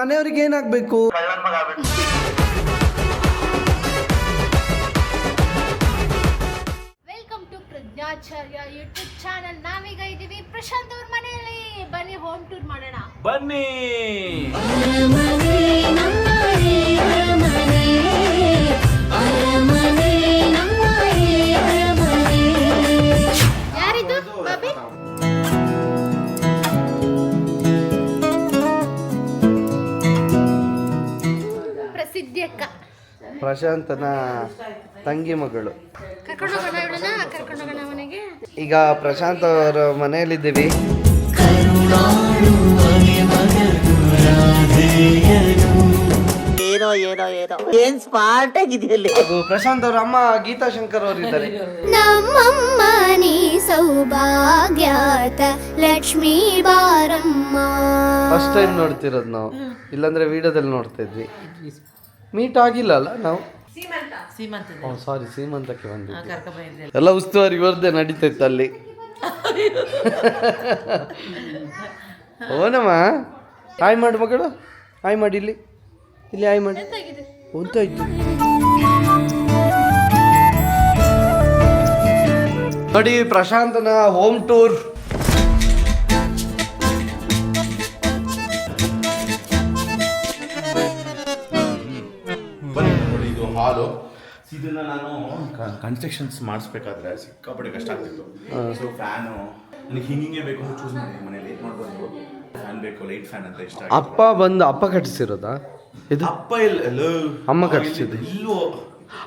ಮನೆಯವ್ರಿಗೆ ಏನಾಗಬೇಕು? Welcome to Prajnacharya YouTube channel. ನಾವೀಗ ಇದೀವಿ ಪ್ರಶಾಂತ್ ಅವ್ರ ಮನೆಯಲ್ಲಿ. ಬನ್ನಿ ಹೋಮ್ ಟೂರ್ ಮಾಡೋಣ. ಬನ್ನಿ. ಯಾರಿದು ಬಾಬಿ? ಪ್ರಸಿದ್ಧಿ ಅಕ್ಕ, ಪ್ರಶಾಂತನ ತಂಗಿ ಮಗಳು. ಕರ್ಕೊಂಡೋಗೋಣ ಇವಳನ್ನ, ಕರ್ಕೊಂಡೋಗೋಣ ಮನೆಗೆ. ಈಗ ಪ್ರಶಾಂತ್ ಅವರ ಮನೆಯಲ್ಲಿದ್ದೀವಿ. ಏನೋ ಏನೋ ಏನೋ ಏನ್ ಸ್ಮಾರ್ಟ್ ಆಗಿದೆಯಲ್ಲಿ. ಅದು ಪ್ರಶಾಂತ್ ಅವ್ರ ಅಮ್ಮ ಗೀತಾ ಶಂಕರ್ ಅವರು ಇದ್ದಾರೆ. ನಮ್ಮಮ್ಮ ನೀ ಸೌಭಾಗ್ಯತ ಲಕ್ಷ್ಮೀ ಬಾರಮ್ಮ. ಫಸ್ಟ್ ಟೈಮ್ ನೋಡ್ತಿರೋದು ನಾವು, ಇಲ್ಲಾಂದ್ರೆ ವಿಡಿಯೋದಲ್ಲಿ ನೋಡ್ತಾ ಇದ್ವಿ. ಮೀಟ್ ಆಗಿಲ್ಲ ಅಲ್ಲ ನಾವು? ಸಾರಿ, ಸೀಮಂತಕ್ಕೆ ಬಂದಿದ್ವಿ. ಎಲ್ಲ ಉಸ್ತುವಾರಿ ಇವರದ್ದೇ ನಡೀತೈತೆ ಅಲ್ಲಿ. ಓನಮ್ಮ, ಹಾಯ್ ಮಾಡು ಮಗಳು, ಹಾಯ್ ಮಾಡಿ ಇಲ್ಲಿ ಹಾಯ್ ಮಾಡಿ. ಒಂತಾಯ್ತು ನೋಡಿ ಪ್ರಶಾಂತನ ಹೋಮ್ ಟೂರ್. ನೋಡಿ, ಇದು ಹಾಲು. ಇದನ್ನ ನಾನು ಕನ್ಸ್ಟ್ರಕ್ಷನ್ಸ್ ಮಾಡಿಸ್ಬೇಕಾದ್ರೆ ಸಿಕ್ಕಾಪಟ್ಟೆ ಕಷ್ಟ ಆಗ್ತಿತ್ತು. ಸೊ ಫ್ಯಾನು ನನಗೆ ಹಿಂಗೆ ಬೇಕು ಅಂತ ಚೂಸ್ ಮಾಡಿ ಮನೇಲಿ ನೋಡ್ಬೋದು. ಫ್ಯಾನ್ ಬೇಕು, ಲೈಟ್ ಫ್ಯಾನ್ ಅಂತ ಇಷ್ಟ. ಅಪ್ಪ ಕಟ್ಟಿಸಿರೋದಾ ಇದು? ಅಪ್ಪ ಇಲ್ಲ, ಅಮ್ಮ ಕಟ್ಟಿಸಿದ್ದು. ಇಲ್ಲೋ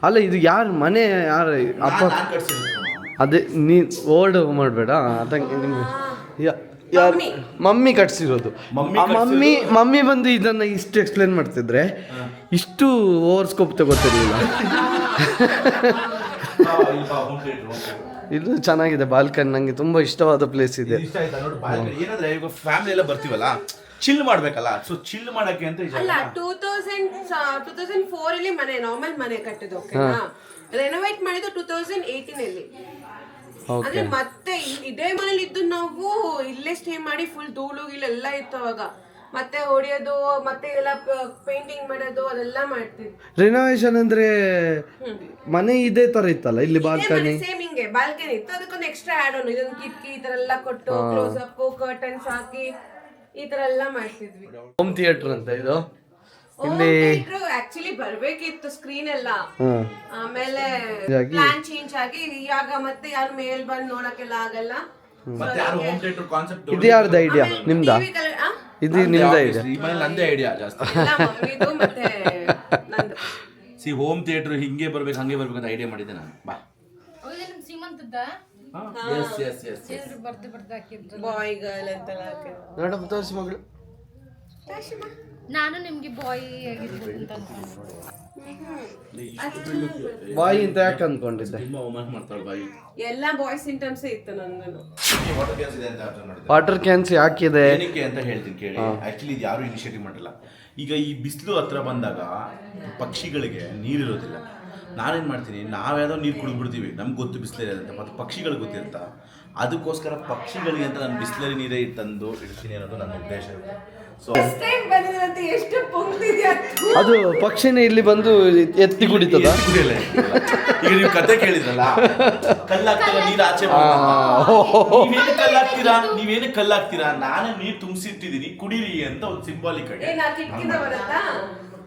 ಅಲ್ಲ, ಇದು ಯಾರು ಮನೆ? ಯಾರು ಅಪ್ಪ? ಕಟ್ಸಿದ್ದು. ಅದೇ ನೀ ಓಲ್ಡ್ ಮಾಡಬೇಡ. ಅದಂಗೆ ನಿಮ್ಮ ಯಾರು? ಮಮ್ಮಿ ಕಟ್ಸಿರೋದು. ಮಮ್ಮಿ ಬಂದು ಇದನ್ನ ಇಷ್ಟು ಎಕ್ಸ್ಪ್ಲೇನ್ ಮಾಡ್ತಿದ್ರೆ ಇಷ್ಟು ಓವರ್ ಸ್ಕೋಪ್ ತಗೋತಿರ್ಲಿಲ್ಲ. ಇದು ಚೆನ್ನಾಗಿದೆ ಬಾಲ್ಕನಿ, ನಂಗೆ ತುಂಬಾ ಇಷ್ಟವಾದ ಪ್ಲೇಸ್ ಇದೆ. ಇಷ್ಟ ಆಯ್ತಾ ನೋಡಿ ಬಾಲ್ಕನಿ? ಏನಂದ್ರೆ ಈಗ ಫ್ಯಾಮಿಲಿ ಎಲ್ಲ ಬರ್ತೀವಲ್ಲ, ಚಿಲ್ ಮಾಡ್ಬೇಕಲ್ಲ. ಸೊ ಚಿಲ್ ಮಾಡಕ್ಕೆ ಅಂತ ಅಲ್ಲ 2004 ಅಲ್ಲಿ ಮನೆ ನಾರ್ಮಲ್ ಮನೆ ಕಟ್ಟಿದ್ದು. ಓಕೆನಾ? ರೆನೋವೇಟ್ ಮಾಡಿದ್ದು 2018 ಅಲ್ಲಿ. ಅಂದ್ರೆ ಮತ್ತೆ ಇದೇ ಮನೇಲಿ ಇದ್ದು ನಾವು ಇಲ್ಲೇ ಸ್ಟೇ ಮಾಡಿ ಫುಲ್ ಧೂಳು ಗೀಳೆಲ್ಲ ಇತ್ತು ಅವಾಗ. ಮತ್ತೆ ಹೊಡಿಯೋದು, ಮತ್ತೆ ಎಲ್ಲ ಪೇಂಟಿಂಗ್ ಮಾಡೋದು ಅದೆಲ್ಲ ಮಾಡ್ತಿದ್ವಿ. ರಿನೋವೇಷನ್ ಅಂದ್ರೆ ಮನೆ ಇದೇ ತರ ಇತ್ತಲ್ಲ ಇಲ್ಲಿ ಬಾಲ್ಕನಿ? ಸೇಮ್ ಹಿಂಗೆ ಬಾಲ್ಕನಿ ಇತ್ತು, ಅದಕ್ಕೊಂದು ಎಕ್ಸ್ಟ್ರಾ ಆಡ್ ಆನ್ ಇದೊಂದು ಕಿಟಕಿ ಈ ತರ ಎಲ್ಲ ಕೊಟ್ಟು ಕ್ಲೋಸ್ ಅಪ್ ಕರ್ಟನ್ಸ್ ಹಾಕಿ ಈ ತರ ಎಲ್ಲ ಮಾಡ್ತಿದ್ವಿ. ಹೋಮ್ ಥಿಯೇಟರ್ ಅಂತ ಇದು. ಇಲ್ಲಿ ಆಕ್ಚುಲಿ ಬರ್ಬೇಕಿತ್ತು ಸ್ಕ್ರೀನ್ ಎಲ್ಲ, ಆಮೇಲೆ ಪ್ಲಾನ್ ಚೇಂಜ್ ಆಗಿ ಇವಾಗ ಮತ್ತೆ ಯಾರು ಮೇಲ್ ಬಂದು ನೋಡಕ್ಕೆಲ್ಲ ಆಗಲ್ಲ. ಮತ್ತೆ ಯಾರು ಹೋಮ್ ಥಿಯೇಟರ್ ಕಾನ್ಸೆಪ್ಟ್ ಇದು ಯಾರ್ದು ಐಡಿಯಾ? ನಿಮ್ದಾ? ಇದು ನಿಮ್ದ ಐಡಿಯಾ? ಈ ಮನೆ ನಂದೇ ಐಡಿಯಾ ಜಾಸ್ತಿ. ಮತ್ತೆ ನಂದು ಸಿ ಹೋಮ್ ಥಿಯೇಟರ್ ಹಿಂಗೆ ಬರ್ಬೇಕು ಹಂಗೆ ಬರ್ಬೇಕು ಅಂತ ಐಡಿಯಾ ಮಾಡಿದ್ದೆ ನಾನು. ಬಾ ಬಾಯ್ ಗರ್ಲ್ ಅಂತೆಲ್ಲ ನೋಡಮ್ಮ ತೋರಿಸಿ ಮಗಳು. ನಾನು ನಿಮ್ಗೆ ಬಾಯ್ ಆಗಿರ್ಬೋದು ಅಂತ ಬಾಯಿ ಅಂತ ಯಾಕೆ ಅಂದ್ಕೊಂಡಿದ್ದೆ? ತುಂಬಾ ಅವಮಾನ ಮಾಡ್ತಾಳೆ ಬಾಯಿ. ಎಲ್ಲ ಬಾಯ್ಸ್ ಸಿಂಟಮ್ಸ್ ಇತ್ತು ನಂದು. ವಾಟರ್ ಕ್ಯಾನ್ಸ್ ಯಾಕಿದೆ ಏನಕ್ಕೆ ಅಂತ ಹೇಳ್ತೀನಿ ಕೇಳಿ. ಆಕ್ಚುಲಿ ಇದು ಯಾರು ಇನಿಷಿಯೇಟಿವ್ ಮಾಡಿಲ್ಲ. ಈಗ ಈ ಬಿಸಿಲು ಹತ್ರ ಬಂದಾಗ ಪಕ್ಷಿಗಳಿಗೆ ನೀರಿರೋದಿಲ್ಲ. ನಾನೇನು ಮಾಡ್ತೀನಿ, ನಾವ್ಯಾವುದೋ ನೀರು ಕುಡಿದ್ಬಿಡ್ತೀವಿ, ನಮ್ಗೆ ಗೊತ್ತು ಬಿಸಿಲರಿ ಅಂತ, ಮತ್ತು ಪಕ್ಷಿಗಳಿಗೆ ಗೊತ್ತಿರ್ತಾ. ಅದಕ್ಕೋಸ್ಕರ ಪಕ್ಷಿಗಳಿಗೆ ಅಂತ ನಾನು ಬಿಸ್ಲರಿ ನೀರೇ ತಂದು ಇಡ್ತೀನಿ ಅನ್ನೋದು ನನ್ನ ಉದ್ದೇಶ. ಸೊ ಅದು ಪಕ್ಷಿನೇ ಇಲ್ಲಿ ಬಂದು ಎತ್ತಿ ಕುಡಿತದ? ಕುಡಿಯಲ್ಲ. ಈಗ ನೀವು ಕತೆ ಕೇಳಿದ್ರಲ್ಲ, ಕಲ್ಲಾಗ್ತಾರ ನೀರು ಆಚೆ ನೀವೇನು ಕಲ್ಲಾಗ್ತೀರಾ, ನಾನೇ ನೀರು ತುಂಬಿಸಿಟ್ಟಿದ್ದೀನಿ ಕುಡೀರಿ ಅಂತ ಒಂದು ಸಿಂಬಾಲಿಕ್ ಆಗಿ. ಕಿಟಕಿಯಿಂದ ಬರುತ್ತಾ?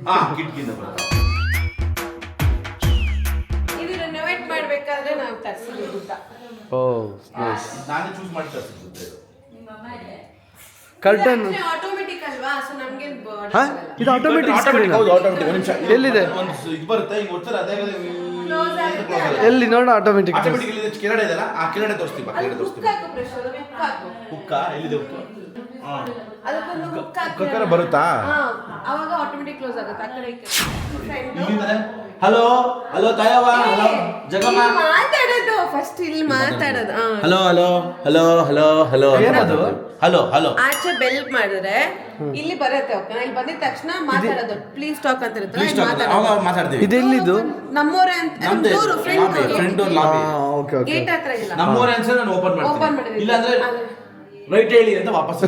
ಹಾ, ಕಿಟಕಿಯಿಂದ ಬರುತ್ತಾ. ಇದು ರೆನೋವೇಟ್ ಮಾಡ್ಬೇಕಾದ್ರೆ ನಾವು ತರಿಸಿದ್ವಿ ಊಟ. ನಾನೇ ಚೂಸ್ ಮಾಡಿ ತರಿಸಿದ್ದೆ. ಕರ್ಟನ್ ಆಟೋಮೆಟಿಕ್ ಅಲ್ವಾ, ಸೊ ನಮಗೆ ಇದು ಆಟೋಮೆಟಿಕ್ ಸ್ಕ್ರೀನ್. ಎಲ್ಲಿದೆ? ಒಂದು ಇದು ಬರುತ್ತೆ ಹಿಂಗೆ ಒತ್ತರ, ಅದೇ ಎಲ್ಲಿ ನೋಡ ಆಟೋಮೆಟಿಕ್. ಆಟೋಮೆಟಿಕ್ ಇಲ್ಲಿ ಕೆಳಗಡೆ ಇದೆಲ್ಲ, ಆ ಕೆಳಗಡೆ ತೋರಿಸ್ತೀವಿ. ಕೆಳಗಡೆ ತೋರಿಸ್ತೀವಿ. ಹುಕ್ಕ ಎಲ್ಲಿದೆ? ಹುಕ್ಕ ಅದಕ್ಕೊಂದು ಹುಕ್ ಕುಕ್ಕರ್ ಬರುತ್ತಾ? ಅವಾಗ ಆಟೋಮೆಟಿಕ್ ಕ್ಲೋಸ್ ಆಗುತ್ತೆ. ಆ ಕಡೆ ಹಲೋ ಹಲೋ ತಾಯವ್ವ, ಹಲೋ ಜಗಮ್ಮ, ಮಾತಾಡೋದು ಫಸ್ಟ್ ಇಲ್ಲಿ ಮಾತಾಡೋದು. Hello hello hello hello hello hello hello ಆಚೆ ಬೆಲ್ ಮಾಡಿದ್ರೆ ಇಲ್ಲಿ ಬರುತ್ತೆ. ಓಕೆ, ಇಲ್ಲಿ ಬಂದಿದ ತಕ್ಷಣ ಮಾತಾಡೋದು. ಪ್ಲೀಸ್ ಟಾಕ್ ಅಂತ ಇರುತ್ತೆ, ಮಾತಾಡ್ತೀವಿ. ಇದೆಲ್ಲಿದು? ನಮ್ಮೋರೆ ಅಂತ ಫ್ರೆಂಡ್ ಡೋರ್ ಲಾಬಿ ಗೇಟ್ ಹತ್ರ ಇಲ್ಲ. ನಮ್ಮೋರೆ ಅನ್ಸರೆ ನಾನು ಓಪನ್ ಮಾಡ್ತೀನಿ, ಇಲ್ಲ ಅಂದ್ರೆ ರೈಟ್ ಹೇಳಿ ಅಂತ ವಾಪಸ್.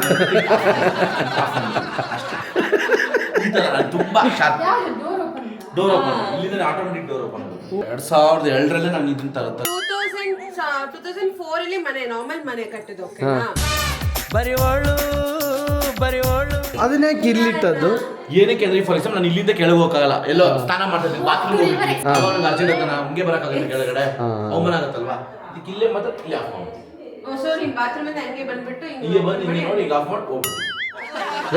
ತರ ತುಂಬಾ ಶಾರ್ಪ್. ಡೋರ್ ಓಪನ್ ಇಲ್ಲಿಂದ ಆಟೋಮೆಟಿಕ್ ಡೋರ್ ಓಪನ್ ಆಗುತ್ತೆ. 2002 ನಾನು ಇದನ್ನ ತರುತ್ತೆ. 2004 ಅಲ್ಲಿ ಮನೆ ನಾರ್ಮಲ್ ಮನೆ ಕಟ್ಟಿದ್ದು ಓಕೆನಾ. ಅದನ್ನೇ ಇಲ್ಲಿಟ್ಟದ್ದು ಏನಕ್ಕೆ ಅಂದ್ರೆ ಫಾರ್ ಎಕ್ಸಾಂಪಲ್ ನಾನು ಇಲ್ಲಿಂದ ಕೆಳಗೆ ಹೋಗಕ್ಕಾಗಲ್ಲ, ಎಲ್ಲೋ ಸ್ನಾನ ಮಾಡ್ತಾ ಇದ್ದೀನಿ, ಬಾತ್ರೂಮ್ ಹೋಗ್ತೀನಿ, ಅರ್ಜೆಂಟ್ ಅಂತ ನಾನು ಹಂಗೆ ಬರಕ್ಕಾಗಲ್ಲ ಕೆಳಗಡೆ, ಅವಮಾನ ಆಗತ್ತಲ್ವಾ. ಇದಕ್ಕೆ ಇಲ್ಲೇ ಮಾತ್ರ ಇಲ್ಲಿ ಆಫ್ ಮಾಡ್ಬೋದು. ಸೊ ನೀನ್ ಬಾತ್ರೂಮ್ ಇಂದ ಹಂಗೆ ಬಂದ್ಬಿಟ್ಟು ಹಿಂಗೆ ಬಂದು ಹಿಂಗೆ ನೋಡಿ ಈಗ ಆಫ್ ಮಾಡಿ ಹೋಗ್ಬಿಟ್ಟು.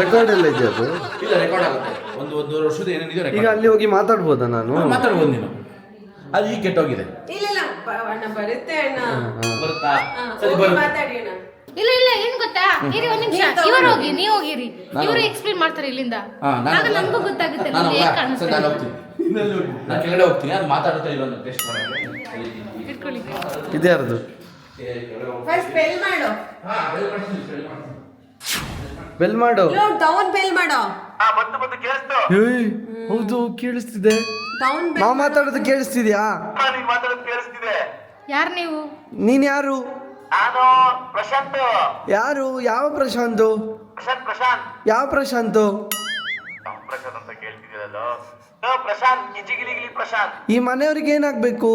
ರೆಕಾರ್ಡ್ ಎಲ್ಲ ಇದೆ ಅದು? ಇಲ್ಲ, ರೆಕಾರ್ಡ್ ಆಗುತ್ತೆ. ಒಂದೂವರೆ ವರ್ಷದ ಏನೇನಿದೆ ಈಗ ರೆಕಾರ್ಡ್. ಅಲ್ಲಿ ಹೋಗಿ ಮಾತಾಡ್ಬೋದಾ ನಾನು? ಮಾತಾಡ್ಬೋದು ನೀನು. ಅದು ಈಗ ಕೆಟ್ಟೋಗಿದೆ. ಇಲ್ಲ ಅಣ್ಣ ಬರುತ್ತೆ ಅಣ್ಣ. ಬರುತ್ತಾ? ಸರಿ ಹೋಗಿ ಬರುತ್ತೆ. ಮಾತಾಡಿ ಅಣ್ಣ. ಇಲ್ಲ ಏನ್ ಗೊತ್ತಾ, ಇರಿ ಒಂದ್ ನಿಮಿಷ, ಇವರು ಹೋಗಿ ನೀವ್ ಹೋಗಿರಿ, ಇವರು ಎಕ್ಸ್ಪ್ಲೇನ್ ಮಾಡ್ತಾರೆ ಇಲ್ಲಿಂದ, ಆಗ ನಮಗೂ ಗೊತ್ತಾಗುತ್ತೆ ನಾನು ನಿಮ್ಗೆ ಹೇಗ್ ಕಾಣಿಸ್ತಾ ನಾನು ಇದೆ. ಹೋಗ್ತೀನಿ, ನಾನು ಕೆಳಗಡೆ ಹೋಗ್ತೀನಿ, ಅದು ಮಾತಾಡುತ್ತಾ ಇಲ್ಲ ಟೆಸ್ಟ್ ಮಾಡೋಕ್ಕೆ. ಇಟ್ಕೊಳ್ಳಿ. ಇದೆ ಯಾರ್ದು? ಫಸ್ಟ್ ಬೆಲ್ ಮಾಡು. ಬೆಲ್ ಮಾಡು. ಡೌನ್ ಬೆಲ್ ಮಾಡು. ಏಯ್, ಹೌದು ಕೇಳಿಸ್ತಿದೆ. ಡೌನ್ ನಾವು ಮಾತಾಡೋದು ಕೇಳಿಸ್ತಿದ್ಯಾ? ಯಾರ್ ನೀವು? ನೀನ್ ಯಾರು? ಯಾರು? ಯಾವ ಪ್ರಶಾಂತು? ಯಾವ ಪ್ರಶಾಂತು? ಈ ಮನೆಯವ್ರಿಗೆ ಏನಾಗ್ಬೇಕು?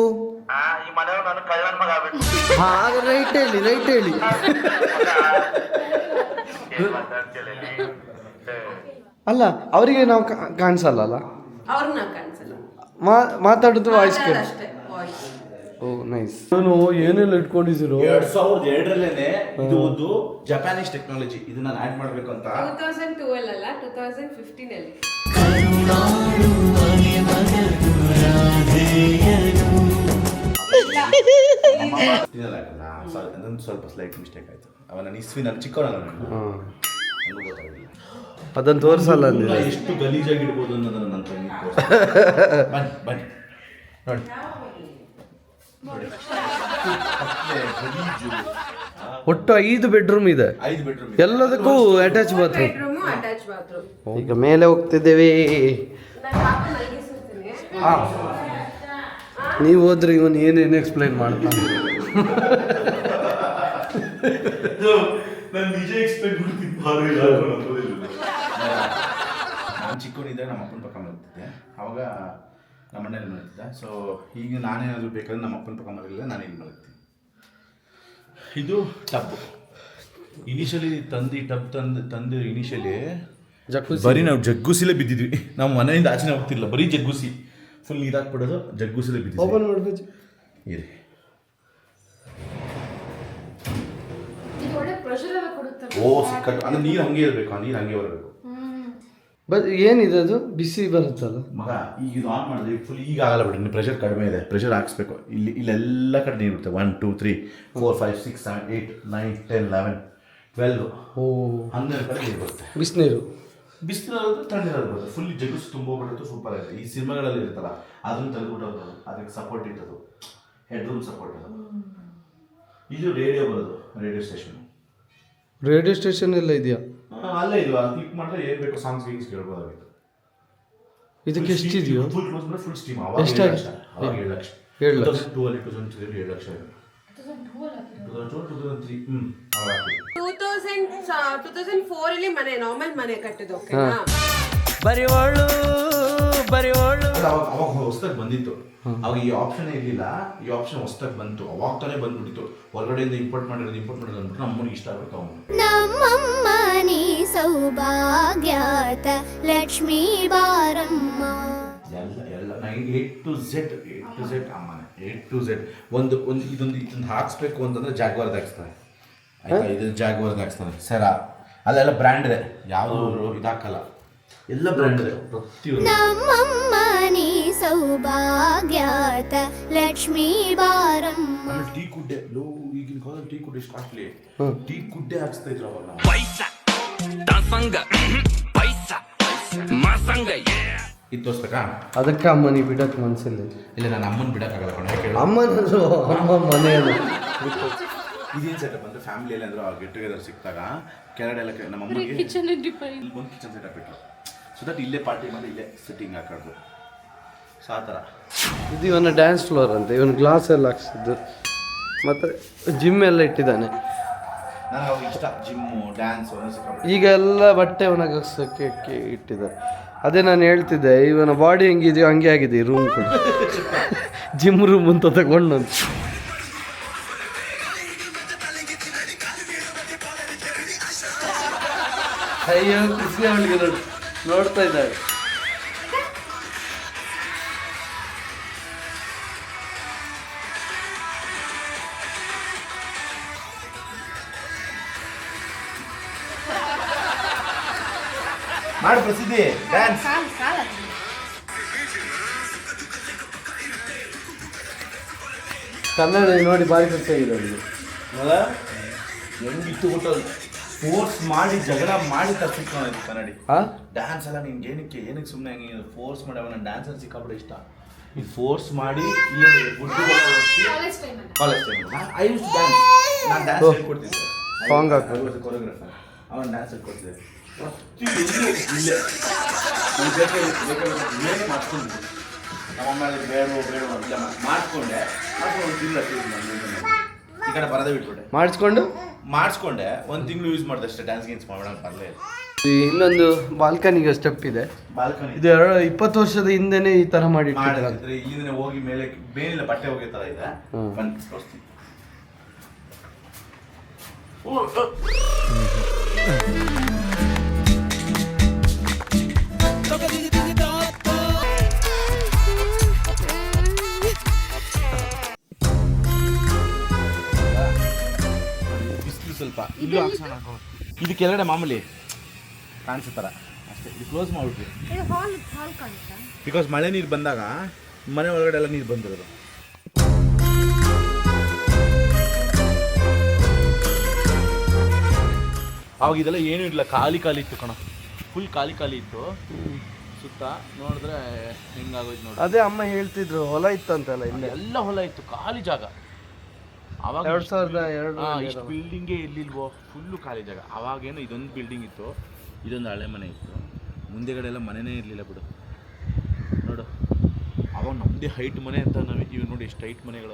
ಹಾಗ ರೈಟ್ ಹೇಳಿ. ಅಲ್ಲ, ಅವರಿಗೆ ನಾವು ಕಾಣಿಸಲ್ಲ. ಅವ್ರನ್ನ ಕಾಣಿಸಲ್ಲ, ಮಾತಾಡೋದು ವಾಯ್ಸ್ ಕೇಳಿ. ಅಷ್ಟೇ ವಾಯ್ಸ್. ಓ ನೈಸ್. ನಾನು ಏನೆಲ್ಲ ಇಟ್ಕೊಂಡಿದ್ದೀರೋ? 2002 ಇದು ಒಂದು ಜಪಾನೀಸ್ ಟೆಕ್ನಾಲಜಿ. ಇದನ್ನ ನಾನು ಆಡ್ ಮಾಡ್ಬೇಕು ಅಂತ 2012 ಅಲ್ಲ 2015 ಅಲ್ಲಿ. ಅದೊಂದು ಸ್ವಲ್ಪ ಸ್ಲೈಟ್ ಮಿಸ್ಟೇಕ್ ಆಯ್ತು. ಅವನ ಇಸ್ವಿ ನಾನು ಚಿಕ್ಕವನಲ್ಲ, ನನಗೂ ಗೊತ್ತಾಗಲಿಲ್ಲ. ಅದನ್ನು ತೋರಿಸಲ್ಲ ಅಂದಿಲ್ಲ. ಎಷ್ಟು ಗಲೀಜಾಗಿ ಇಡ್ಬೋದು ಅನ್ನೋದನ್ನ ನನ್ನ ಬನ್ನಿ ನೋಡಿ. ಒಟ್ಟು 5 ಬೆಡ್ರೂಮ್ ಇದೆ. 5 ಬೆಡ್ರೂಮ್, ಎಲ್ಲದಕ್ಕೂ attach bathroom. Bedroom attach bathroom. ಈಗ ಮೇಲೆ ಹೋಗ್ತಿದ್ದೇವೆ. ನೀವು ಹೋದ್ರೆ ಇವನು ಏನೇನು ಎಕ್ಸ್ಪ್ಲೈನ್ ಮಾಡ್ತಾನೆ. ನಾನು ನಿಜ ಎಕ್ಸ್ಪೆಕ್ಟ್ ಮಾಡ್ತಿದ್ದೆ. ನಾನು ಚಿಕ್ಕವನಿದ್ದಾಗ ನಮ್ಮ ಅಪ್ಪನ ಪಕ್ಕ ಮಲಗ್ತಿದ್ದೆ, ಅವಾಗ ನಮ್ಮ ಮನೇಲಿ ಮಲಗ್ತಿದ್ದೆ. ಸೊ ಈಗ ನಾನೇನಾದರೂ ಬೇಕಾದ್ರೆ ನಮ್ಮ ಅಪ್ಪನ ಪಕ್ಕ ಮಲಗಿಲ್ಲ, ನಾನು ಇಲ್ಲಿ ಮಲಗ್ತೀನಿ. ಇದು ಟಬ್. ಇನಿಷಿಯಲಿ ತಂದು ಇನಿಷಿಯಲಿ ಬರೀ ನಾವು ಜಗ್ಗುಸಿಲೇ ಬಿದ್ದಿದ್ವಿ. ನಾವು ಮನೆಯಿಂದ ಆಚೆನೇ ಹೋಗ್ತಿರ್ಲಿಲ್ಲ, ಬರೀ ಜಗ್ಗುಸಿ ಫುಲ್ ನೀರಾಕ್ಬಿಡೋದು, ಜಗ್ಗುಸಿಲೇ ಬಿದ್ದಿದ್ವಿ. ಓಪನ್ ಮಾಡ್ಬೇಕು ಇರಿ, ಓ ಸಿಕ್ಕಟ್ಟು ಅಂದ್ರೆ ನೀರು ಹಂಗೆ ಇರಬೇಕು, ಆ ನೀರು ಹಂಗೆ ಬರಬೇಕು. ಏನಿದೆ ಅದು? ಬಿಸಿ ಬರುತ್ತಲ್ಲ ಮಗ. ಈಗ ಇದು ಆನ್ ಮಾಡಿದ್ರೆ ಫುಲ್ ಈಗ ಆಗಲ್ಲ ಬಿಡಿ, ಪ್ರೆಷರ್ ಕಡಿಮೆ ಇದೆ, ಪ್ರೆಷರ್ ಹಾಕ್ಸ್ಬೇಕು. ಇಲ್ಲೆಲ್ಲ ಕಡೆ ನೀರು ಬಿಡುತ್ತೆ. 1 2 3 4 5 6 7 8 9 10 11 12 12 ಕಡೆ ನೀರು ಬರುತ್ತೆ. ಬಿಸಿನೀರು ತಣ್ಣೀರೋದು ಬರುತ್ತೆ. ಫುಲ್ ಜಗುಸು ತುಂಬೋಗ್ಬಿಡುತ್ತೆ. ಸೂಪರ್ ಆಗುತ್ತೆ. ಈ ಸಿನಿಮಾಗಳಲ್ಲಿ ಇರುತ್ತಲ್ಲ ಅದನ್ನು ತೆಗೆದುಬಿಟ್ಟೋದು, ಅದಕ್ಕೆ ಸಪೋರ್ಟ್ ಇಟ್ಟದು, ಹೆಡ್ ರೂಮ್ ಸಪೋರ್ಟ್ ಅದು. ಇದು ರೇಡಿಯೋ ಬರೋದು, ರೇಡಿಯೋ ಸ್ಟೇಷನ್. ರೇಡಿಯೋ ಸ್ಟೇಷನ್ ಎಲ್ಲ ಇದೆಯಾ? ಅಲ್ಲೇ ಇದು ಕ್ಲಿಕ್ ಮಾಡಿದ್ರೆ ಏನು ಬೇಕು ಸಾಂಗ್ಸ್ ಗೀಂಗ್ಸ್ ಕೇಳ್ಬೋದಾಗಿತ್ತು. ಇದಕ್ಕೆ ಎಷ್ಟಿದೆಯೋ? ಫುಲ್ ಕ್ಲೋಸ್ ಅಂದರೆ ಫುಲ್ ಸ್ಟ್ರೀಮ್. ಎಷ್ಟಾಗಿ? 7 ಲಕ್ಷ. 2002 ಅಲ್ಲಿ 2003 7 ಲಕ್ಷ ಇದೆ. 2003 2004 ಅಲ್ಲಿ ಮನೆ ನಾರ್ಮಲ್ ಮನೆ ಕಟ್ಟಿದ್ದು ಓಕೆನಾ. ಅವಾಗ ಹೊಸದಾಗಿ ಬಂದಿತ್ತು. ಅವಾಗ ಈ ಆಪ್ಷನ್ ಇರಲಿಲ್ಲ, ಈ ಆಪ್ಷನ್ ಹೊಸದಾಗಿ ಬಂತು. ಅವಾಗ ತಾನೇ ಬಂದ್ಬಿಟ್ಟಿತ್ತು. ಹೊರಗಡೆಯಿಂದ ಇಂಪೋರ್ಟ್ ಮಾಡಿರೋದು ಅಂದ್ಬಿಟ್ಟು ನಮ್ಮನಿಗೆ ಇಷ್ಟ ಆಗುತ್ತೆ. ಅವನು ನಮ್ಮಮ್ಮ ನೀ ಸೌಭಾಗ್ಯಾತ ಲಕ್ಷ್ಮೀ ಬಾರಮ್ಮ. ಎಲ್ಲ A to Z ಅಮ್ಮನೆ, A to Z. ಒಂದು ಇದೊಂದು ಹಾಕ್ಸ್ಬೇಕು ಅಂತಂದ್ರೆ ಜಾಗ್ವಾರ್ದು ಹಾಕ್ಸ್ತಾರೆ, ಆಯ್ತಾ? ಇದು ಜಾಗ್ವಾರ್ದು ಹಾಕ್ಸ್ತಾರೆ. ಸರ ಅಲ್ಲೆಲ್ಲ ಬ್ರ್ಯಾಂಡ್ ಇದೆ, ಯಾವುದು ಇದಾಕಲ್ಲ, ಎಲ್ಲ ಬ್ರ್ಯಾಂಡ್ ಇದೆ ಪ್ರತಿಯೊಂದು. ನಮ್ಮಮ್ಮ ನೀ ಸೌಭಾಗ್ಯಾತ ಲಕ್ಷ್ಮೀ ಬಾರಮ್ಮ. ಆಮೇಲೆ ಟೀ ಕುಡ್ಡೆ, ಈಗಿನ ಕಾಲದಲ್ಲಿ ಟೀ ಕುಡ್ಡೆ ಎಷ್ಟು ಕಾಸ್ಟ್ಲಿ. ಟೀ ಕುಡ್ಡೆ ಹಾಕ್ಸ್ತಾ ಇದ್ರು ಅವಾಗ. ಇದು ತೋರಿಸ್ಬೇಕಾ? ಅದಕ್ಕೆ ಅಮ್ಮ ನೀ ಬಿಡಕ್ಕೆ ಮನಸ್ಸಿಲ್ಲ. ಇಲ್ಲ, ನಾನು ಅಮ್ಮನ ಬಿಡಕ್ಕಾಗಲ್ಲ ಕಣ. ಅಮ್ಮ ಮನೆಯದು ಇದೇನು ಸೆಟಪ್ ಅಂದರೆ ಫ್ಯಾಮಿಲಿಯಲ್ಲಿ ಅಂದ್ರೆ ಗೆಟ್ ಟುಗೆದರ್ ಸಿಕ್ಕಿದಾಗ ಕೆಳಗಡೆ ಎಲ್ಲ ನಮ್ಮ ಅಮ್ಮಗೆ ಕಿಚನ್ ಇಲ್ಲಿ ಒಂದು ಕಿಚನ್ ಸೆಟಪ್ ಇಟ್ಟು, ಸೊ ದಟ್ ಇಲ್ಲೇ ಪಾರ್ಟಿ ಮಾಡಿ ಇಲ್ಲೇ ಸಿಟ್ಟಿಂಗ್ ಹಾಕೋದು. ಸೊ ಆ ಥರ ಇದು ಇವನ ಡ್ಯಾನ್ಸ್ ಫ್ಲೋರ್ ಅಂತ. ಇವನು ಗ್ಲಾಸ್ ಎಲ್ಲ ಹಾಕ್ಸಿದ್ದು, ಮತ್ತು ಜಿಮ್ ಎಲ್ಲ ಇಟ್ಟಿದ್ದಾನೆ. ನನಗೆ ಅವಾಗ ಇಷ್ಟ ಜಿಮ್ಮು ಡ್ಯಾನ್ಸು. ಈಗ ಎಲ್ಲ ಬಟ್ಟೆ ಒಣಗಿಸೋಕ್ಕೆ ಇಟ್ಟಿದ್ದಾರೆ. ಅದೇ ನಾನು ಹೇಳ್ತಿದ್ದೆ, ಇವನ ಬಾಡಿ ಹೆಂಗಿದೆಯೋ ಹಂಗೆ ಆಗಿದೆ ಈ ರೂಮ್ ಕೂಡ. ಜಿಮ್ ರೂಮ್ ಅಂತ ತಗೊಂಡು ಅಯ್ಯೋ ಖುಷಿ ಅವಳಿಗೆ ನೋಡ್ತಾ ಇದ್ದಾಳೆ. ಮಾಡಿ ಪ್ರಸಿದ್ಧಿ ಡ್ಯಾನ್ಸ್. ಕನ್ನಡ ನೋಡಿ ಭಾರಿ ಖುಷಿಯಾಗಿದೆ ಅವಳಿಗೆ. ಅಲ್ಲ ಹೆಂಗಿತ್ತು ಗೊತ್ತಲ್ಲ, ಫೋರ್ಸ್ ಮಾಡಿ ಜಗಳ ಮಾಡಿ ತಪ್ಪಿಸ್ಕೊಂಡಿದ್ದು ಕನ್ನಡಿ. ಡ್ಯಾನ್ಸ್ ಎಲ್ಲ ನಿನ್ಗೆ ಏನಕ್ಕೆ ಸುಮ್ಮನೆ ಹಂಗೆ ಫೋರ್ಸ್ ಮಾಡಿ ಅವನ ಡ್ಯಾನ್ಸ್ ಅಲ್ಲಿ ಸಿಕ್ಕಾಬಿಡ ಇಷ್ಟ. ಈ ಫೋರ್ಸ್ ಮಾಡಿ college time I use dance. ನಾನು ಡ್ಯಾನ್ಸ್ ಹೇಳ್ಕೊಡ್ತಿದ್ದೆ, ಸಾಂಗ್ ಹಾಕೋದು ಕೊರಿಯೋಗ್ರಾಫರ್. ಅವನು ಡ್ಯಾನ್ಸ್ ಹೇಳ್ಕೊಡ್ತಿದ್ದೆ. ಏನು ಮಾಡ್ಕೊಂಡು ನಮ್ಮ ಬೇಡ ಇಲ್ಲ ಮಾಡಿಸ್ಕೊಂಡೆ. ಈ ಕಡೆ ಬರದೇ ಬಿಟ್ಬಿಟ್ಟೆ. ಮಾಡಿಸ್ಕೊಂಡೆ ಒಂದು ತಿಂಗಳು ಯೂಸ್ ಮಾಡಿದೆ ಅಷ್ಟೇ. ಡ್ಯಾನ್ಸ್ ಗೀನ್ಸ್ ಮಾಡೋಣ ಪರ್ಲೇ. ಇಲ್ಲೊಂದು ಬಾಲ್ಕನಿಗೆ ಸ್ಟೆಪ್ ಇದೆ. ಬಾಲ್ಕನಿ ಇದು 20 ವರ್ಷದ ಹಿಂದೆನೆ ಈ ತರ ಮಾಡಿ ಮಾಡಿದ್ರೆ ಇಲ್ಲಿಂದ ಹೋಗಿ ಮೇಲೆ ಬೇನಿಲ್ಲ ಬಟ್ಟೆ ಹೋಗೋ ತರ ಇದೆ. ಬನ್ನಿ ತೋರಿಸ್ತೀನಿ. ಬಿಸಿಲು ಸ್ವಲ್ಪ ಇಲ್ಲೂ ಹಾಕ್ಸೋಣ. ಇದು ಕೆಳಗಡೆ ಮಾಮೂಲಿ ಕಾಣಿಸೋ ಥರ ಅಷ್ಟೇ. ಇದು ಕ್ಲೋಸ್ ಮಾಡಿಬಿಟ್ರಿ ಬಿಕಾಸ್ ಮಳೆ ನೀರು ಬಂದಾಗ ಮನೆ ಒಳಗಡೆ ಎಲ್ಲ ನೀರು ಬಂದಿರೋದು. ಅವಾಗ ಇದೆಲ್ಲ ಏನೂ ಇಲ್ಲ, ಖಾಲಿ ಇತ್ತು ಕಣ. ಫುಲ್ ಖಾಲಿ ಇತ್ತು ಸುತ್ತ. ನೋಡಿದ್ರೆ ಹೆಂಗಾಗೋಯ್ತು ನೋಡಿ. ಅದೇ ಅಮ್ಮ ಹೇಳ್ತಿದ್ರು ಹೊಲ ಇತ್ತಂತಲ್ಲ ಇಲ್ಲಿ. ಎಲ್ಲ ಹೊಲ ಇತ್ತು, ಖಾಲಿ ಜಾಗ. ಅವಾಗ 2002 ಇಷ್ಟು ಬಿಲ್ಡಿಂಗೇ ಇರ್ಲಿಲ್ವೋ, ಫುಲ್ಲು ಖಾಲಿ ಜಾಗ. ಅವಾಗೇನು ಇದೊಂದು ಬಿಲ್ಡಿಂಗ್ ಇತ್ತು, ಇದೊಂದು ಹಳೆ ಮನೆ ಇತ್ತು. ಮುಂದೆಗಡೆ ಎಲ್ಲ ಮನೆಯೇ ಇರಲಿಲ್ಲ ಬಿಡು. ನೋಡು ಅವಾಗ ನಮ್ಮದೇ ಹೈಟ್ ಮನೆ ಅಂತ ಇವು ನೋಡಿ ಎಷ್ಟು ಹೈಟ್ ಮನೆಗಳು.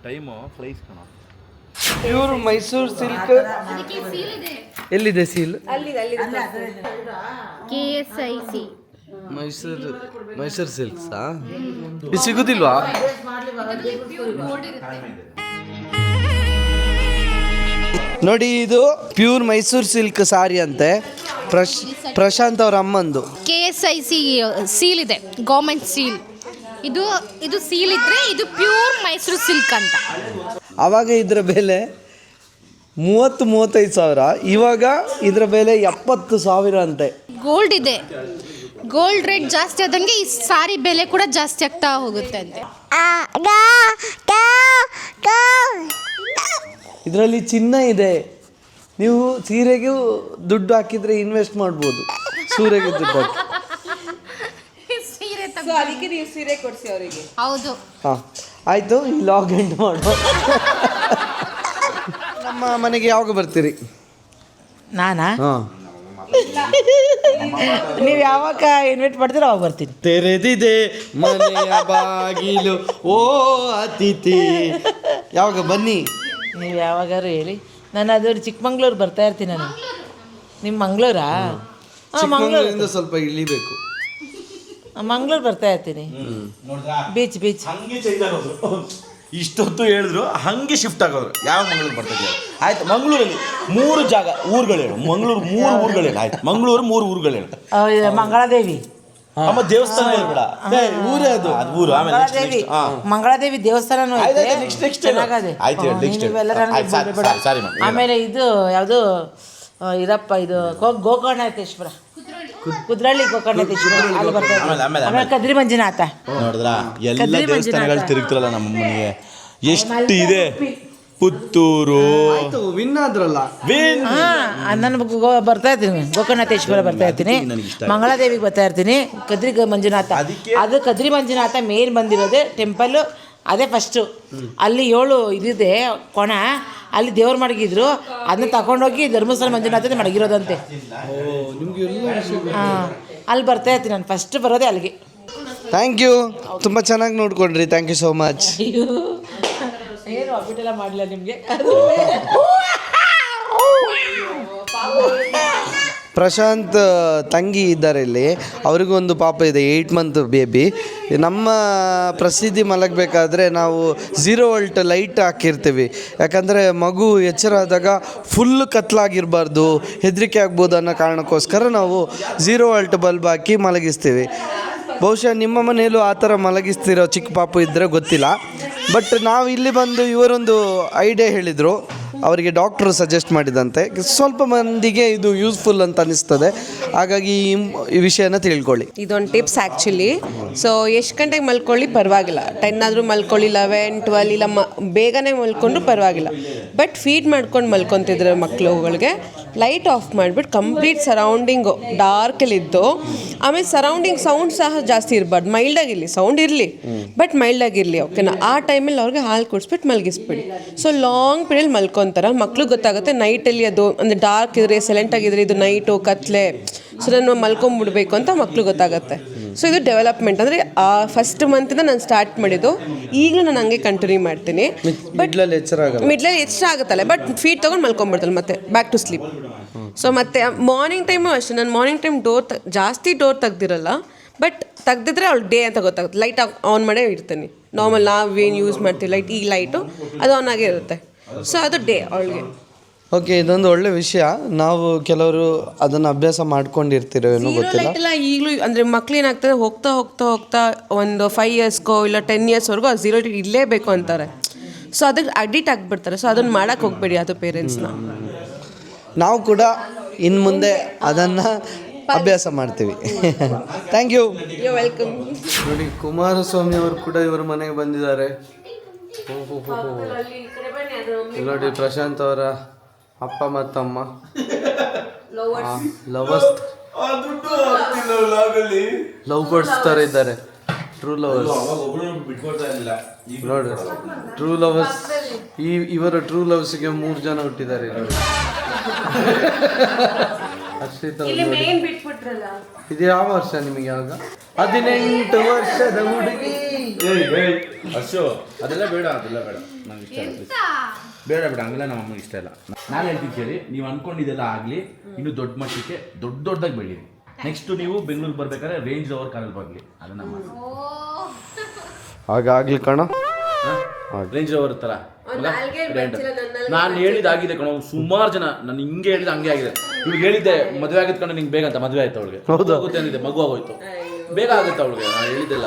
ಟೈಮು ಫ್ಲೈಸ್ ಕಣ. ಇವರು ಮೈಸೂರು ಸಿಲ್ಕ್ ಎಲ್ಲಿದೆ ಸೀಲ್? KSIC ಮೈಸೂರು ಸಿಲ್ಕ್ಸಾ? ಇದು ಸಿಗುದಿಲ್ವಾ? ನೋಡಿ ಇದು ಪ್ಯೂರ್ ಮೈಸೂರು ಸಿಲ್ಕ್ ಸಾರಿ ಅಂತೆ. ಪ್ರಶಾಂತ್ ಅವ್ರ ಅಮ್ಮಂದು. KSIC ಸೀಲ್ ಇದೆ, ಗೌರ್ಮೆಂಟ್ ಸೀಲ್. ಇದು ಸೀಲ್ ಇದ್ರೆ ಇದು ಪ್ಯೂರ್ ಮೈಸೂರು ಸಿಲ್ಕ್ ಅಂತ. ಆವಾಗ ಇದರ ಬೆಲೆ 30-35 ಸಾವಿರ, ಇವಾಗ ಇದರ ಬೆಲೆ 70,000 ಅಂತೆ. ಗೋಲ್ಡ್ ಇದೆ, ಗೋಲ್ಡ್ ರೇಟ್ ಜಾಸ್ತಿ ಆದಂಗೆ ಈ ಸಾರಿ ಬೆಲೆ ಕೂಡ ಜಾಸ್ತಿ ಆಗ್ತಾ ಹೋಗುತ್ತೆ ಅಂತೆ. ಇದರಲ್ಲಿ ಚಿನ್ನ ಇದೆ. ನೀವು ಸೀರೆಗೂ ದುಡ್ಡು ಹಾಕಿದ್ರೆ ಇನ್ವೆಸ್ಟ್ ಮಾಡ್ಬೋದು. ಸೀರೆಗೆ ದುಡ್ಡು ಹಾಕಿ. ಅದಕ್ಕೆ ನೀವು ಸೀರೆ ಕೊಡ್ಸಿ ಅವರಿಗೆ. ಹೌದು. ಹಾಂ ಆಯಿತು, ಈ ಲಾಗ್ ಎಂಡ್ ಮಾಡುವ. ನಮ್ಮ ಮನೆಗೆ ಯಾವಾಗ ಬರ್ತೀರಿ? ನಾನಾ? ಹಾಂ, ನೀವು ಯಾವಾಗ ಇನ್ವೈಟ್ ಮಾಡ್ತೀರೋ ಅವಾಗ ಬರ್ತೀನಿ. ತೆರೆದಿದೆ ಮನೆಯ ಬಾಗಿಲು ಓ ಅತಿಥಿ. ಯಾವಾಗ ಬನ್ನಿ? ನೀವು ಯಾವಾಗಾರು ಹೇಳಿ. ನಾನು ಅದು ಚಿಕ್ಕಮಂಗ್ಳೂರು ಬರ್ತಾ ಇರ್ತೀನಿ. ನಾನು ನಿಮ್ಮ ಮಂಗಳೂರಾ? ಚಿಕ್ಕಮಗಳೂರಿಂದ ಸ್ವಲ್ಪ ಇಳಿಬೇಕು. ಮಂಗಳೂರು ಬರ್ತಾ ಇರ್ತೀನಿ. ಬೀಚ್ ಹಂಗೆ ಚೇಂಜ್ ಆಗೋದು. ಇಷ್ಟೊತ್ತು ಹೇಳಿದ್ರು ಹಂಗೆ ಶಿಫ್ಟ್ ಆಗೋದ್ರು. ಯಾವ ಮಂಗಳೂರು ಬರ್ತಾ ಆಯ್ತು. ಮಂಗಳೂರಲ್ಲಿ 3 ಜಾಗ ಊರುಗಳು ಹೇಳು. ಮಂಗಳೂರು 3 ಊರುಗಳು ಹೇಳು. ಆಯ್ತು, ಮಂಗಳೂರು 3 ಊರುಗಳು ಹೇಳು. ಮಂಗಳಾದೇವಿ ಅಮ್ಮ ದೇವಸ್ಥಾನ ಹೇಳ್ಬೇಡ, ಊರೇ ಅದು ಊರು. ಆಮೇಲೆ ಮಂಗಳಾದೇವಿ ದೇವಸ್ಥಾನನೂ ಐತೆ. ಚೆನ್ನಾಗದೆ. ಆಮೇಲೆ ಇದು ಯಾವುದು ಇದಪ್ಪ, ಇದು ಗೋಕರ್ಣೇಶ್ವರ, ಕುದ್ರಳ್ಳಿ ಗೋಕರ್ಣೇಶ್ವರ ಅಲ್ಲಿ ಬರ್ತಾ ಇದ್ದೀನಿ. ಆಮೇಲೆ ಕದ್ರಿ ಮಂಜುನಾಥ. ನೋಡಿದ್ರಾ ಎಲ್ಲ ದೇವಸ್ಥಾನಗಳು ತಿರುಗ್ತಿರಲ್ಲ ನಮ್ಮ ಮನೆಗೆ. ಎಷ್ಟು ಇದೆ. ಪುತ್ತೂರು ವಿನ್ ಆದ್ರಲ್ಲ. ನಾನು ಬರ್ತಾ ಇರ್ತೀನಿ. ಗೋಕರ್ಣೇಶ್ವರ ಬರ್ತಾ ಇರ್ತೀನಿ, ಮಂಗಳಾದೇವಿಗೆ ಬರ್ತಾ ಇರ್ತೀನಿ, ಕದ್ರಿ ಮಂಜುನಾಥ. ಅದು ಕದ್ರಿ ಮಂಜುನಾಥ ಮೇನ್ ಬಂದಿರೋದೇ ಟೆಂಪಲ್ಲು, ಅದೇ ಫಸ್ಟು. ಅಲ್ಲಿ 7 ಇದಿದೆ ಕೊಣ, ಅಲ್ಲಿ ದೇವ್ರು ಮಡಗಿದ್ರು. ಅದನ್ನ ತಗೊಂಡೋಗಿ ಧರ್ಮಸ್ಥಳ ಮಂಜುನಾಥ ಮಡಗಿರೋದಂತೆ. ಹಾಂ, ಅಲ್ಲಿ ಬರ್ತಾ ಇರ್ತೀನಿ ನಾನು. ಫಸ್ಟ್ ಬರೋದೇ ಅಲ್ಲಿಗೆ. ಥ್ಯಾಂಕ್ ಯು, ತುಂಬ ಚೆನ್ನಾಗಿ ನೋಡ್ಕೊಂಡ್ರಿ. Thank you so much. ಏನು ಅಪ್ಪಿಟ್ಟೆಲ್ಲ ಮಾಡಲಿಲ್ಲ ನಿಮಗೆ. ಪ್ರಶಾಂತ್ ತಂಗಿ ಇದ್ದಾರೆ ಇಲ್ಲಿ, ಅವ್ರಿಗೂ ಒಂದು ಪಾಪ ಇದೆ, 8 ಮಂತ್ ಬೇಬಿ. ನಮ್ಮ ಪ್ರಸಿದ್ಧಿ ಮಲಗಬೇಕಾದ್ರೆ ನಾವು 0 ವೋಲ್ಟ್ ಲೈಟ್ ಹಾಕಿರ್ತೀವಿ, ಯಾಕಂದರೆ ಮಗು ಎಚ್ಚರ ಆದಾಗ ಫುಲ್ ಕತ್ಲಾಗಿರಬಾರ್ದು, ಹೆದರಿಕೆ ಆಗ್ಬೋದು ಅನ್ನೋ ಕಾರಣಕ್ಕೋಸ್ಕರ ನಾವು 0 ವೋಲ್ಟ್ ಬಲ್ಬ್ ಹಾಕಿ ಮಲಗಿಸ್ತೀವಿ. ಬಹುಶಃ ನಿಮ್ಮ ಮನೆಯಲ್ಲೂ ಆ ಥರ ಮಲಗಿಸ್ತಿರೋ ಚಿಕ್ಕ ಪಾಪು ಇದ್ದರೆ ಗೊತ್ತಿಲ್ಲ. ಬಟ್ ನಾವು ಇಲ್ಲಿ ಬಂದು ಇವರೊಂದು ಐಡಿಯಾ ಹೇಳಿದರು, ಅವರಿಗೆ ಡಾಕ್ಟ್ರು ಸಜೆಸ್ಟ್ ಮಾಡಿದಂತೆ. ಸ್ವಲ್ಪ ಮಂದಿಗೆ ಇದು ಯೂಸ್ಫುಲ್ ಅಂತ ಅನಿಸ್ತದೆ, ಹಾಗಾಗಿ ಈ ವಿಷಯನ ತಿಳ್ಕೊಳ್ಳಿ. ಇದೊಂದು ಟಿಪ್ಸ್ ಆ್ಯಕ್ಚುಲಿ. ಸೊ ಎಷ್ಟು ಗಂಟೆಗೆ ಮಲ್ಕೊಳ್ಳಿ ಪರವಾಗಿಲ್ಲ, 10 ಆದರೂ ಮಲ್ಕೊಳ್ಳಿ, 11, 12 ಇಲ್ಲ ಬೇಗನೆ ಮಲ್ಕೊಂಡ್ರು ಪರವಾಗಿಲ್ಲ. ಬಟ್ ಫೀಡ್ ಮಾಡ್ಕೊಂಡು ಮಲ್ಕೊತಿದ್ರೆ ಮಕ್ಕಳುಗಳಿಗೆ ಲೈಟ್ ಆಫ್ ಮಾಡಿಬಿಟ್ಟು ಕಂಪ್ಲೀಟ್ ಸರೌಂಡಿಂಗು ಡಾರ್ಕಲ್ಲಿದ್ದು, ಆಮೇಲೆ ಸರೌಂಡಿಂಗ್ ಸೌಂಡ್ ಸಹ ಜಾಸ್ತಿ ಇರಬಾರ್ದು, ಮೈಲ್ಡಾಗಿರಲಿ, ಸೌಂಡ್ ಇರಲಿ ಬಟ್ ಮೈಲ್ಡಾಗಿರಲಿ, ಓಕೆನಾ. ಆ ಟೈಮಲ್ಲಿ ಅವ್ರಿಗೆ ಹಾಲು ಕುಡಿಸ್ಬಿಟ್ಟು ಮಲಗಿಸ್ಬಿಡಿ. ಸೊ ಲಾಂಗ್ ಪೀರಿಯಡ್ ಮಲ್ಕೊತಾರ, ಮಕ್ಳಿಗೆ ಗೊತ್ತಾಗುತ್ತೆ ನೈಟಲ್ಲಿ ಅದು ಅಂದರೆ ಡಾರ್ಕ್ ಇದ್ರೆ ಸೈಲೆಂಟ್ ಆಗಿದ್ರೆ ಇದು ನೈಟು ಕತ್ಲೆ, ಸೊ ನಾನು ಮಲ್ಕೊಂಬಿಡ್ಬೇಕು ಅಂತ ಮಕ್ಳಿಗೆ ಗೊತ್ತಾಗುತ್ತೆ. ಸೊ ಇದು ಡೆವಲಪ್ಮೆಂಟ್ ಅಂದರೆ ಫಸ್ಟ್ ಮಂತಿಂದ ನಾನು ಸ್ಟಾರ್ಟ್ ಮಾಡಿದ್ದು, ಈಗಲೂ ನಾನು ಹಂಗೆ ಕಂಟಿನ್ಯೂ ಮಾಡ್ತೀನಿ. ಬಟ್ ಮಿಡ್ಲಲ್ಲಿ ಎಚ್ಚರ ಆಗುತ್ತಲ್ಲ, ಬಟ್ ಫೀಡ್ ತೊಗೊಂಡು ಮಲ್ಕೊಂಬಿಡ್ತಲ್ಲ ಮತ್ತೆ ಬ್ಯಾಕ್ ಟು ಸ್ಲೀಪ್. ಸೊ ಮತ್ತು ಮಾರ್ನಿಂಗ್ ಟೈಮು ಅಷ್ಟೇ, ನಾನು ಮಾರ್ನಿಂಗ್ ಟೈಮ್ ಜಾಸ್ತಿ ಡೋರ್ ತೆಗ್ದಿರಲ್ಲ, ಬಟ್ ತೆಗ್ದಿದ್ರೆ ಅವಳು ಡೇ ಅಂತ ಗೊತ್ತಾಗುತ್ತೆ. ಲೈಟ್ ಆನ್ ಮಾಡೇ ಇರ್ತೀನಿ, ನಾರ್ಮಲ್ ನಾವೇನು ಯೂಸ್ ಮಾಡ್ತೀವಿ ಲೈಟ್, ಈ ಲೈಟು ಅದು ಆನ್ ಆಗೇ ಇರುತ್ತೆ. ಸೊ ಅದು ಡೇ ಅವಳಿಗೆ. ಓಕೆ, ಇದೊಂದು ಒಳ್ಳೆ ವಿಷಯ. ನಾವು ಕೆಲವರು ಅದನ್ನು ಅಭ್ಯಾಸ ಮಾಡ್ಕೊಂಡಿರ್ತೀರೋ ಏನೋ ಗೊತ್ತಿಲ್ಲ. ಲೈಟ್ ಎಲ್ಲ ಈಗಲೂ ಅಂದರೆ ಮಕ್ಳು ಏನಾಗ್ತದೆ, ಹೋಗ್ತಾ ಹೋಗ್ತಾ ಹೋಗ್ತಾ ಒಂದು 5 ಇಯರ್ಸ್ಗೋ ಇಲ್ಲ 10 ಇಯರ್ಸ್ವರೆಗೂ ಆ 0 ಲೈಟ್ ಇರಲೇಬೇಕು ಅಂತಾರೆ. ಸೊ ಅದಕ್ಕೆ ಅಡಿಕ್ಟ್ ಆಗಿಬಿಡ್ತಾರೆ. ಸೊ ಅದನ್ನು ಮಾಡೋಕ್ಕೆ ಹೋಗಬೇಡಿ ಅದು ಪೇರೆಂಟ್ಸ್ನ. ನಾವು ಕೂಡ ಇನ್ನು ಮುಂದೆ ಅದನ್ನು ಅಭ್ಯಾಸ ಮಾಡ್ತೀವಿ. Thank you. You welcome. ನೋಡಿ, ಕುಮಾರಸ್ವಾಮಿ ಅವರು ಕೂಡ ಇವರ ಮನೆಗೆ ಬಂದಿದ್ದಾರೆ. ನೋಡಿ, ಪ್ರಶಾಂತ್ ಅವರ ಅಪ್ಪ ಮತ್ತಮ್ಮ ಲವ್ ಬರ್ಡ್ಸ್ ಥರ ಇದ್ದಾರೆ. ಟ್ರೂ ಲವರ್ಸ್ ನೋಡಿ, ಟ್ರೂ ಲವರ್ಸ್. ಇವರ ಟ್ರೂ ಲವ್ಸ್ಗೆ 3 ಜನ ಹುಟ್ಟಿದ್ದಾರೆ. ಇದು ಯಾವ ವರ್ಷ ನಿಮಗೆ? ಆಗ 18 ವರ್ಷದ ಹುಡುಗಿ. ಅದೆಲ್ಲ ಬೇಡ, ನಂಗೆ ಇಷ್ಟ ಇಲ್ಲ. ಬೇಡ ಹಂಗೆಲ್ಲ ನಮ್ಮ ಅಮ್ಮಗೆ ಇಷ್ಟ ಇಲ್ಲ. ನಾನು ಹೇಳ್ತೀನಿ ಕೇಳಿ, ನೀವು ಅನ್ಕೊಂಡಿದ್ದೆಲ್ಲ ಆಗಲಿ, ಇನ್ನು ದೊಡ್ಡ ಮಟ್ಟಕ್ಕೆ ದೊಡ್ಡದಾಗಿ ಬೆಳೀರಿ. ನೆಕ್ಸ್ಟ್ ನೀವು ಬೆಂಗಳೂರಿಗೆ ಬರ್ಬೇಕಾದ್ರೆ ರೇಂಜ್ ರೋವರ್ ಕಾರಲ್ಲಿ ಬರಲಿ, ಅದನ್ನ ಮಾಡಿ. ಹಾಗಾಗ್ಲಿ ಕಣ, ರೇಂಜ್ ರೋವರ್ ಥರ ನಾನು ಹೇಳಿದಾಗಿದೆ ಕಣ. ಸುಮಾರು ಜನ ನಾನು ಹಿಂಗೆ ಹೇಳಿದ ಹಂಗೆ ಆಗಿದೆ. ಇವ್ರಿಗೆ ಹೇಳಿದ್ದೆ ಮದುವೆ ಆಗಿದ್ ಕಣ, ನಿಂಗೆ ಬೇಗ ಅಂತ. ಮದುವೆ ಆಯ್ತು ಅವಳಿಗೆ, ಆಗುತ್ತೆ ಅಂದಿದ್ದೆ, ಮಗು ಆಗೋಯ್ತು, ಬೇಗ ಆಗುತ್ತೆ ಅವಳಿಗೆ. ನಾನು ಹೇಳಿದ್ದೆಲ್ಲ.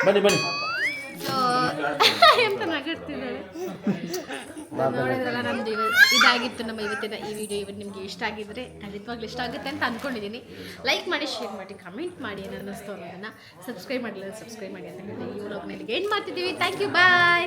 ಬನ್ನಿ ಬನ್ನಿ. ಎಂತ ನಗಾಡ್ತಿದ್ದಾಳೆ ನೋಡಿದ್ರಲ್ಲ. ನಮ್ದು ಇದಾಗಿತ್ತು ನಮ್ಮ ಇವತ್ತಿನ ಈ ವಿಡಿಯೋ. ನಿಮಗೆ ಇಷ್ಟ ಆಗಿದ್ರೆ ಖಂಡಿತವಾಗ್ಲೂ ಇಷ್ಟ ಆಗುತ್ತೆ ಅಂತ ಅಂದ್ಕೊಂಡಿದ್ದೀನಿ. ಲೈಕ್ ಮಾಡಿ, ಶೇರ್ ಮಾಡಿ, ಕಮೆಂಟ್ ಮಾಡಿ, ಏನು ಅನ್ನಿಸ್ತು ಅನ್ನೋದನ್ನು. ಸಬ್ಸ್ಕ್ರೈಬ್ ಮಾಡಿಲ್ಲ ಸಬ್ಸ್ಕ್ರೈಬ್ ಮಾಡಿ ಅಂತ ಹೇಳಿ ಈ ವ್ಲಾಗ್ನಲ್ಲಿ ಏನು ಮಾಡ್ತಿದ್ದೀವಿ. Thank you, bye.